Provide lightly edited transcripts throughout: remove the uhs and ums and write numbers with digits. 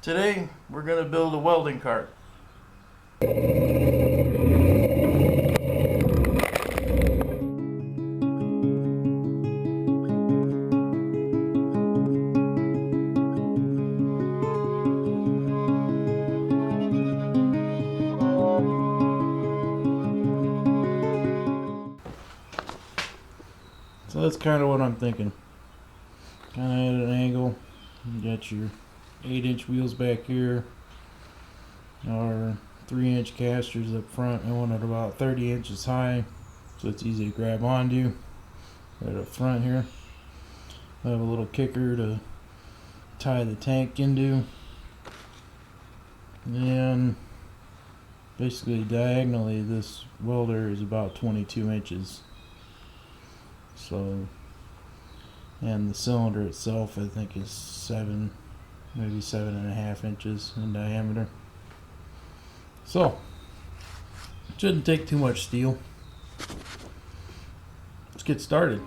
Today we're going to build a welding cart. So that's kind of what I'm thinking. Kind of at an angle. You got your 8-inch wheels back here. Our 3-inch casters up front. I want it about 30 inches high, so it's easy to grab onto. Right up front here. I have a little kicker to tie the tank into. And basically diagonally this welder is about 22 inches. So, and the cylinder itself I think is 7, maybe 7.5 inches in diameter. So, shouldn't take too much steel. Let's get started.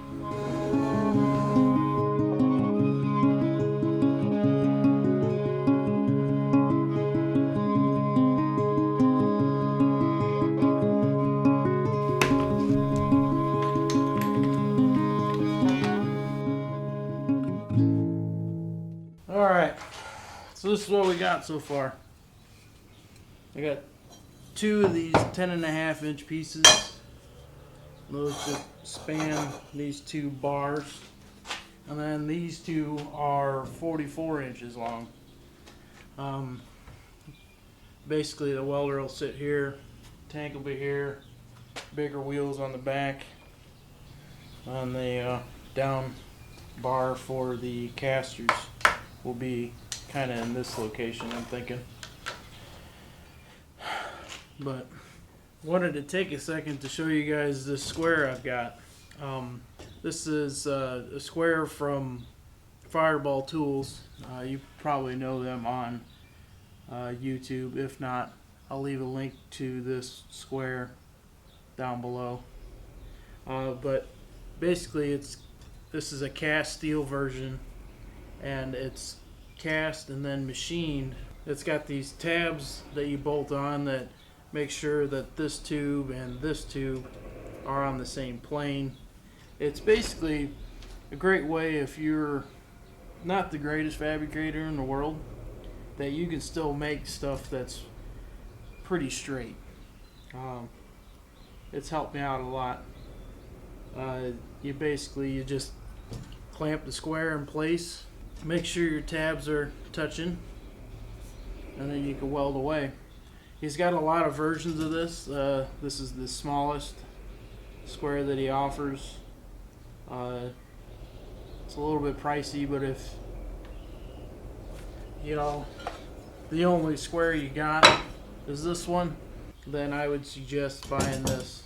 Alright, so this is what we got so far. I got 2 of these 10.5 inch pieces. Those just span these 2 bars. And then these 2 are 44 inches long. Basically the welder will sit here, tank will be here, bigger wheels on the back, and the down bar for the casters will be kind of in this location, I'm thinking. But wanted to take a second to show you guys this square I've got. This is a square from Fireball Tools. You probably know them on YouTube. If not, I'll leave a link to this square down below. But basically this is a cast steel version, and it's cast and then machined. It's got these tabs that you bolt on that make sure that this tube and this tube are on the same plane. It's basically a great way, if you're not the greatest fabricator in the world, that you can still make stuff that's pretty straight. It's helped me out a lot. You just clamp the square in place, make sure your tabs are touching, and then you can weld away. He's got a lot of versions of this. This is the smallest square that he offers. It's a little bit pricey, but if you know the only square you got is this one, then I would suggest buying this.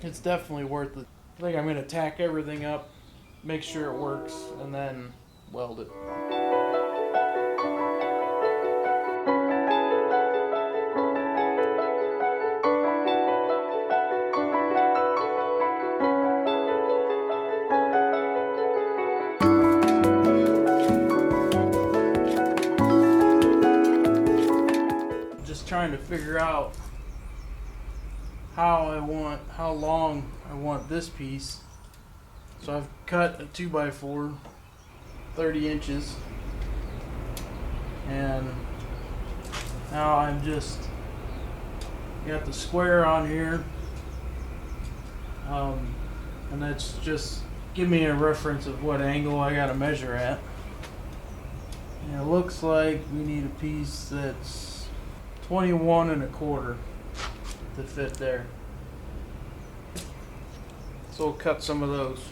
It's definitely worth it. I think I'm going to tack everything up, make sure it works, and then weld it. Trying to figure out how long I want this piece. So I've cut a 2x4 30 inches, and now I'm just got the square on here, and that's just give me a reference of what angle I gotta measure at. And it looks like we need a piece that's 21 1/4 to fit there. So we'll cut some of those.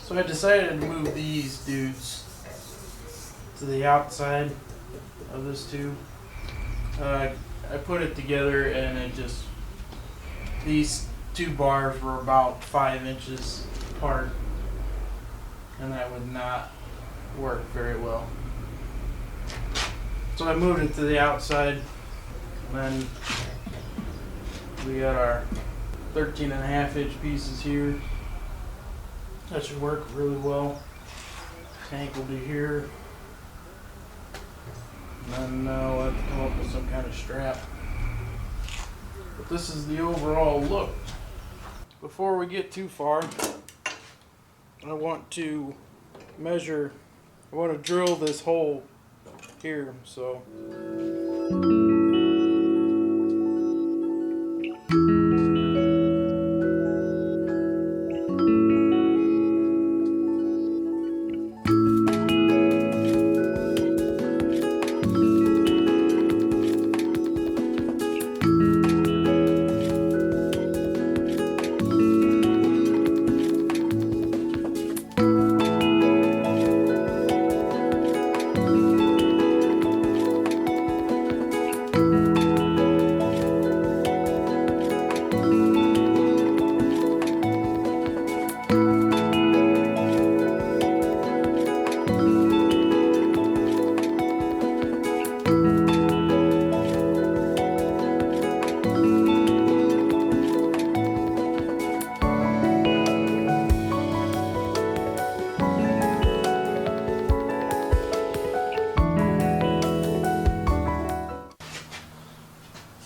So I decided to move these dudes to the outside of this tube. I put it together and it just, these two bars were about 5 inches apart, and that would not work very well. So I moved it to the outside, and then we got our 13.5-inch pieces here. That should work really well. Tank will be here. And then we'll have to come up with some kind of strap. But this is the overall look. Before we get too far, I want to measure, I want to drill this hole here, so.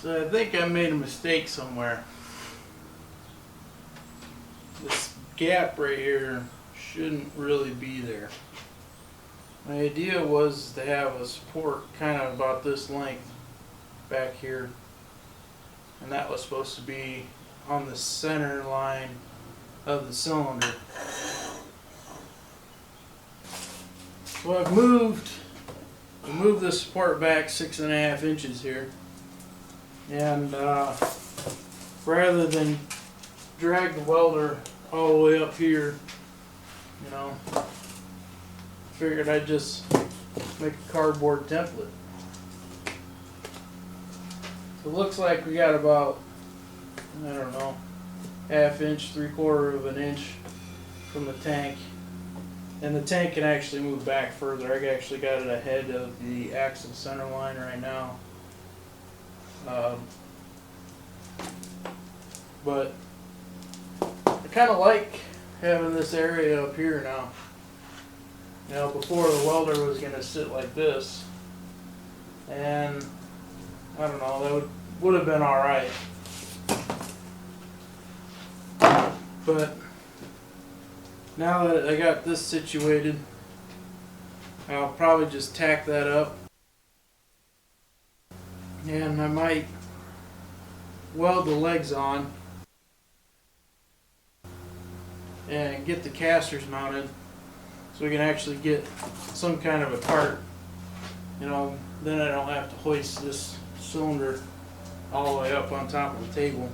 So I think I made a mistake somewhere. This gap right here shouldn't really be there. My idea was to have a support kind of about this length back here, and that was supposed to be on the center line of the cylinder. So I've moved the support back 6.5 inches here. And rather than drag the welder all the way up here, you know, figured I'd just make a cardboard template. So it looks like we got about, I don't know, 1/2 inch, 3/4 of an inch from the tank. And the tank can actually move back further. I actually got it ahead of the axle center line right now. But I kind of like having this area up here now. You know, before the welder was going to sit like this, and I don't know, that would have been alright. But now that I got this situated, I'll probably just tack that up. And I might weld the legs on and get the casters mounted so we can actually get some kind of a cart. You know, then I don't have to hoist this cylinder all the way up on top of the table.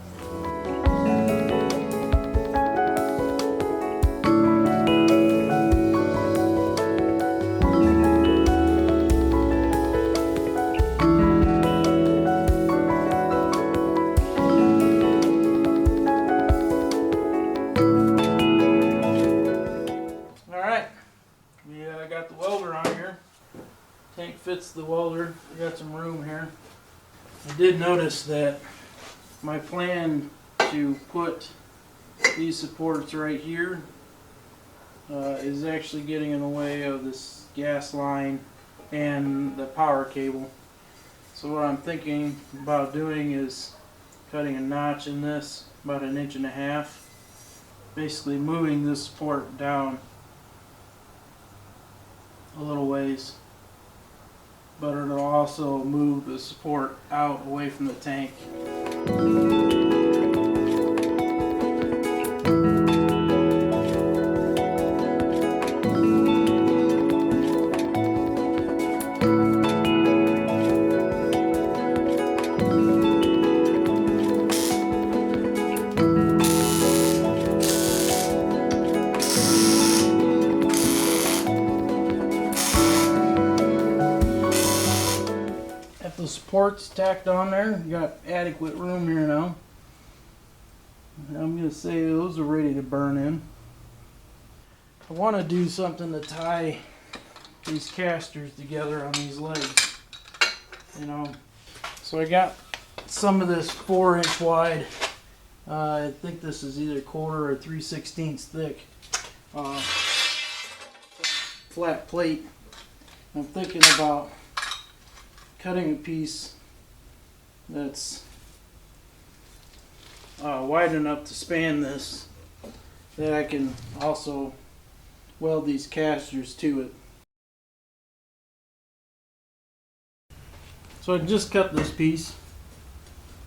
Got the welder on here. Tank fits the welder. We got some room here. I did notice that my plan to put these supports right here is actually getting in the way of this gas line and the power cable. So what I'm thinking about doing is cutting a notch in this about 1.5 inches, basically moving this support down a little ways, but it'll also move the support out away from the tank. The supports tacked on there, you got adequate room here now. I'm going to say those are ready to burn in. I want to do something to tie these casters together on these legs, you know. So I got some of this 4-inch wide. I think this is either 1/4 or 3/16 thick flat plate. I'm thinking about cutting a piece that's wide enough to span this, that I can also weld these casters to it. So I just cut this piece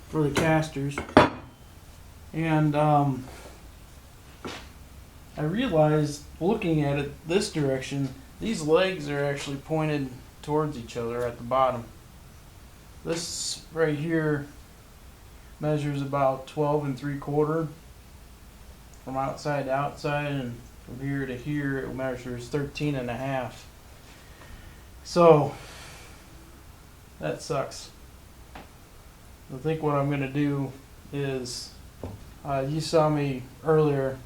for the casters, and I realized, looking at it this direction, these legs are actually pointed towards each other at the bottom. This right here measures about 12 3/4 from outside to outside, and from here to here it measures 13 1/2. So that sucks. I think what I'm going to do is, you saw me earlier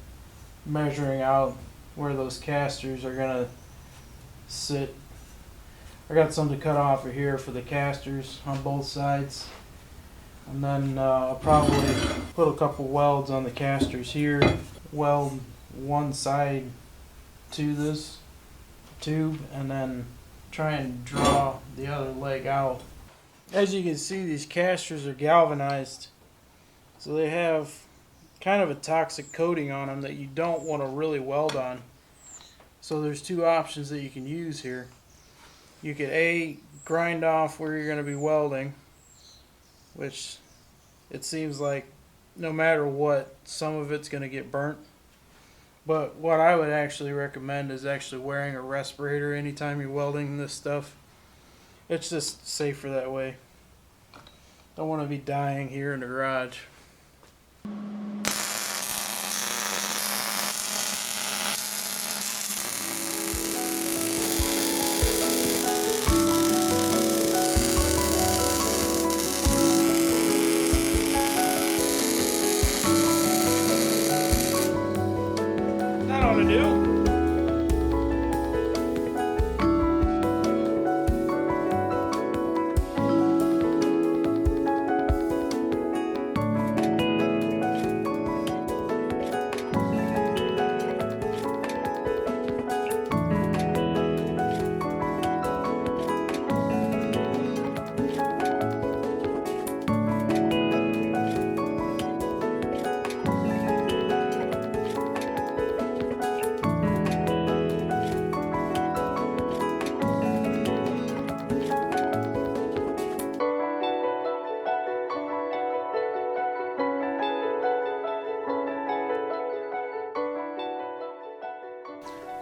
measuring out where those casters are going to sit. I got some to cut off of here for the casters on both sides, and then I'll probably put a couple welds on the casters here, weld one side to this tube, and then try and draw the other leg out. As you can see, these casters are galvanized, so they have kind of a toxic coating on them that you don't want to really weld on. So there's two options that you can use here. You could grind off where you're going to be welding, which it seems like no matter what, some of it's going to get burnt. But what I would actually recommend is actually wearing a respirator anytime you're welding this stuff. It's just safer that way. Don't want to be dying here in the garage. That ought to do.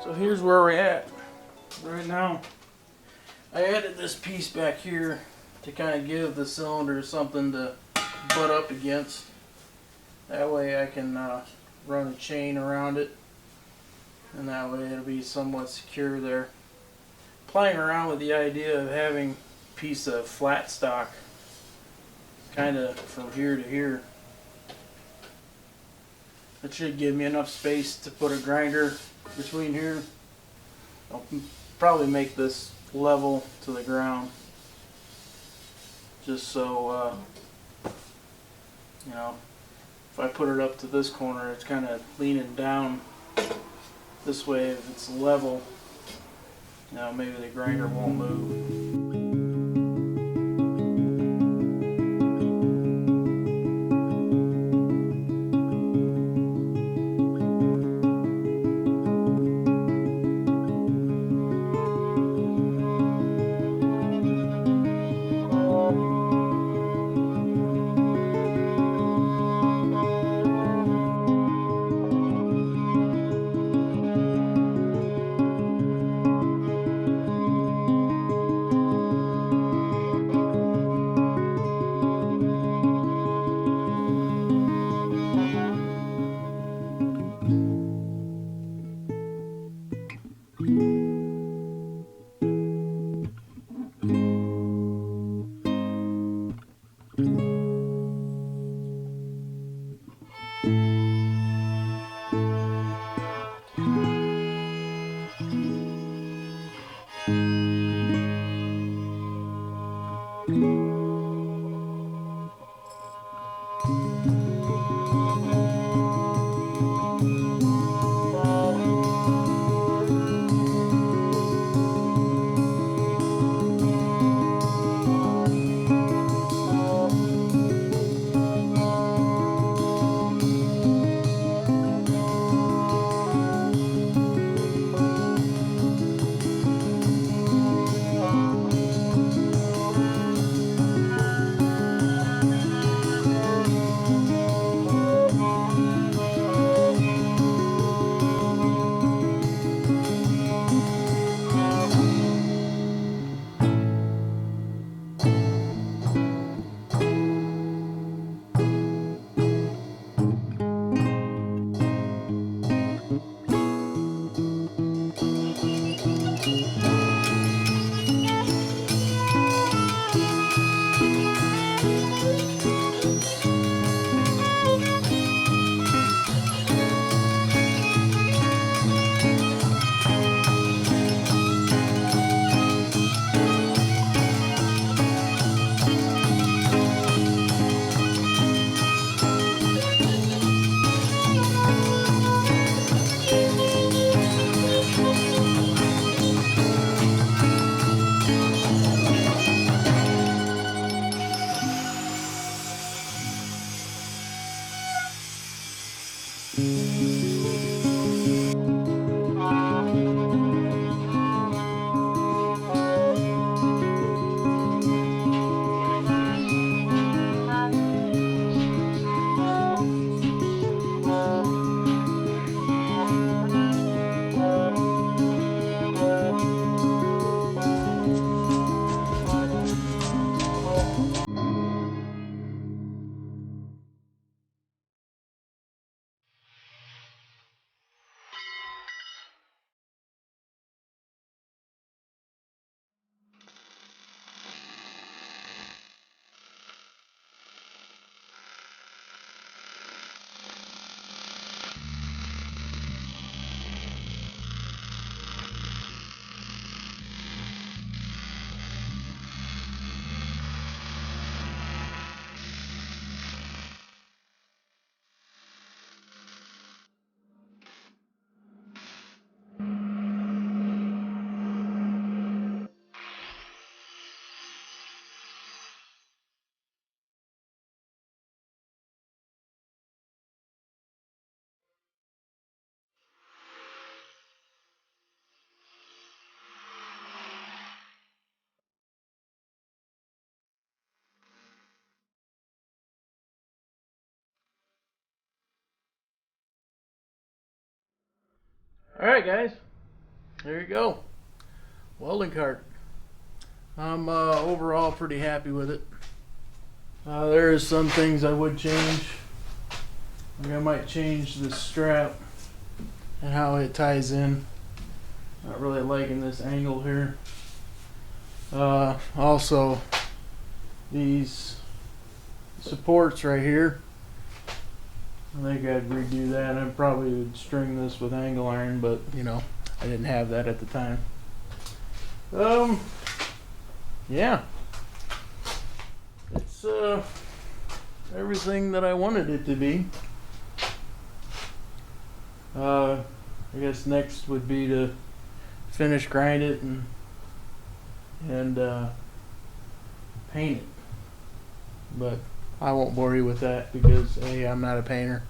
So here's where we're at right now. I added this piece back here to kind of give the cylinder something to butt up against. That way I can run a chain around it, and that way it'll be somewhat secure there. Playing around with the idea of having a piece of flat stock kind of from here to here. It should give me enough space to put a grinder between here. I'll probably make this level to the ground, just so you know, if I put it up to this corner, it's kind of leaning down this way. If it's level, you know, maybe the grinder won't move. Alright guys, there you go. Welding cart. I'm overall pretty happy with it. There is some things I would change. I might change the strap and how it ties in. Not really liking this angle here. Also, these supports right here, I think I'd redo that. I probably would string this with angle iron, but you know, I didn't have that at the time. Yeah, it's everything that I wanted it to be. I guess next would be to finish grind it and paint it, but I won't bore you with that because A, I'm not a painter,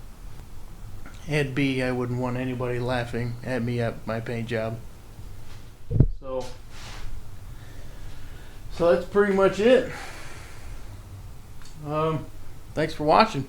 and B, I wouldn't want anybody laughing at me at my paint job. So that's pretty much it. Thanks for watching.